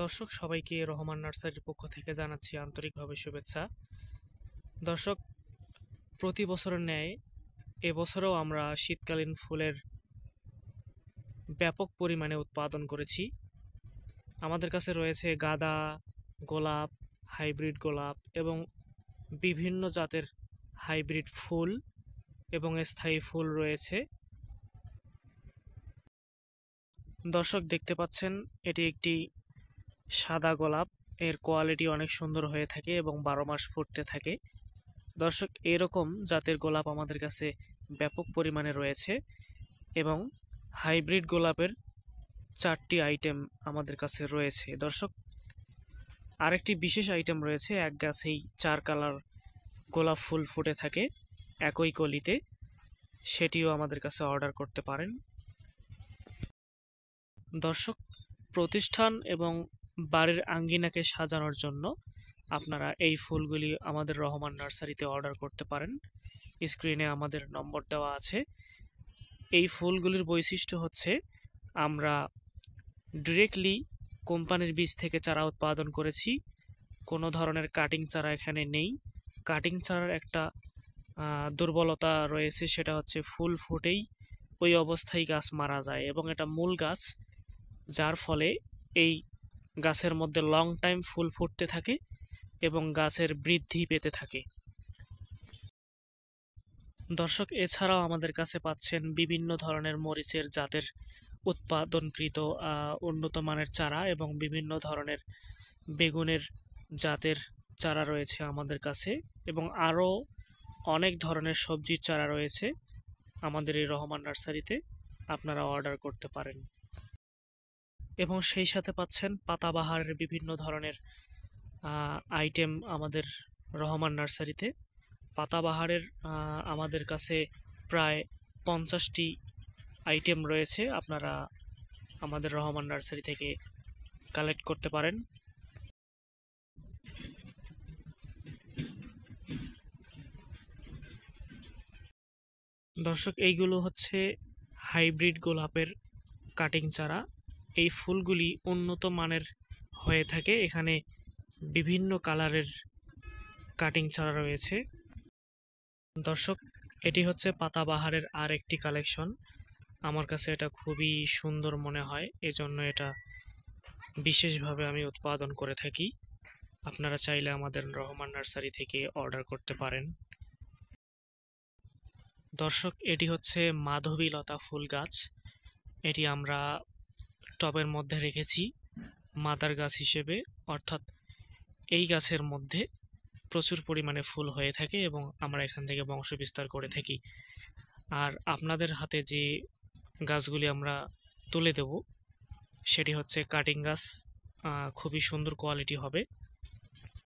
দর্শক সবাইকে রহমান নার্সারির পক্ষ থেকে জানাচ্ছি আন্তরিকভাবে শুভেচ্ছা। দর্শক, প্রতি বছরের ন্যায় এবছরেও আমরা শীতকালীন ফুলের ব্যাপক পরিমাণে উৎপাদন করেছি। আমাদের কাছে রয়েছে গাঁদা, গোলাপ, হাইব্রিড গোলাপ এবং বিভিন্ন জাতের হাইব্রিড ফুল এবং স্থায়ী ফুল রয়েছে। দর্শক দেখতে পাচ্ছেন, এটি একটি সাদা গোলাপ। এর কোয়ালিটি অনেক সুন্দর হয়ে থাকে এবং 12 মাস ফুটতে থাকে। দর্শক, এরকম জাতের গোলাপ আমাদের কাছে ব্যাপক পরিমাণে রয়েছে এবং হাইব্রিড গোলাপের 4টি আইটেম আমাদের কাছে রয়েছে। দর্শক, আরেকটি বিশেষ আইটেম রয়েছে, এক গাছেই 4 কালার গোলাপ ফুল ফুটে থাকে একই কলিতে, সেটিও আমাদের কাছে অর্ডার করতে পারেন। দর্শক, প্রতিষ্ঠান এবং বাড়ির আঙ্গিনাকে সাজানোর জন্য আপনারা এই ফুলগুলি আমাদের রহমান নার্সারিতে অর্ডার করতে পারেন। স্ক্রিনে আমাদের নম্বর দেওয়া আছে। এই ফুলগুলির বৈশিষ্ট্য হচ্ছে, আমরা ডিরেক্টলি কোম্পানির বীজ থেকে চারা উৎপাদন করেছি। কোনো ধরনের কাটিং চারা এখানে নেই। কাটিং চারার একটা দুর্বলতা রয়েছে, সেটা হচ্ছে ফুল ফুটেই ওই অবস্থায় গাছ মারা যায় এবং এটা মূল গাছ, যার ফলে এই গাছের মধ্যে লং টাইম ফুল ফুটতে থাকে এবং গাছের বৃদ্ধি পেতে থাকে। দর্শক, এছাড়াও আমাদের কাছে পাচ্ছেন বিভিন্ন ধরনের মরিচের জাতের উৎপাদনকৃত উন্নত মানের চারা এবং বিভিন্ন ধরনের বেগুনের জাতের চারা রয়েছে আমাদের কাছে এবং আরও অনেক ধরনের সবজির চারা রয়েছে আমাদের এই রহমান নার্সারিতে, আপনারা অর্ডার করতে পারেন। এবং সেই সাথে পাচ্ছেন পাতাবাহারের বিভিন্ন ধরনের আইটেম আমাদের রহমান নার্সারিতে। পাতাবাহারের আমাদের কাছে প্রায় 50টি আইটেম রয়েছে, আপনারা আমাদের রহমান নার্সারি থেকে কালেক্ট করতে পারেন। দর্শক, এইগুলো হচ্ছে হাইব্রিড গোলাপের কাটিং চারা। এই ফুলগুলি উন্নত মানের হয়ে থাকে। এখানে বিভিন্ন কালারের কাটিং চারা রয়েছে। দর্শক, এটি হচ্ছে পাতাবাহারের আর একটি কালেকশন। আমার কাছে এটা খুবই সুন্দর মনে হয়, এজন্য এটা বিশেষভাবে আমি উৎপাদন করে থাকি। আপনারা চাইলে আমাদের রহমান নার্সারি থেকে অর্ডার করতে পারেন। দর্শক, এটি হচ্ছে মাধবীলতা ফুল গাছ। এটি আমরা টবের মধ্যে রেখেছি মাদার গাছ হিসেবে, অর্থাৎ এই গাছের মধ্যে প্রচুর পরিমাণে ফুল হয়ে থাকে এবং আমরা এখান থেকে বংশ বিস্তার করে থাকি। আর আপনাদের হাতে যে গাছগুলি আমরা তুলে দেব সেটি হচ্ছে কাটিং গাছ, খুবই সুন্দর কোয়ালিটি হবে।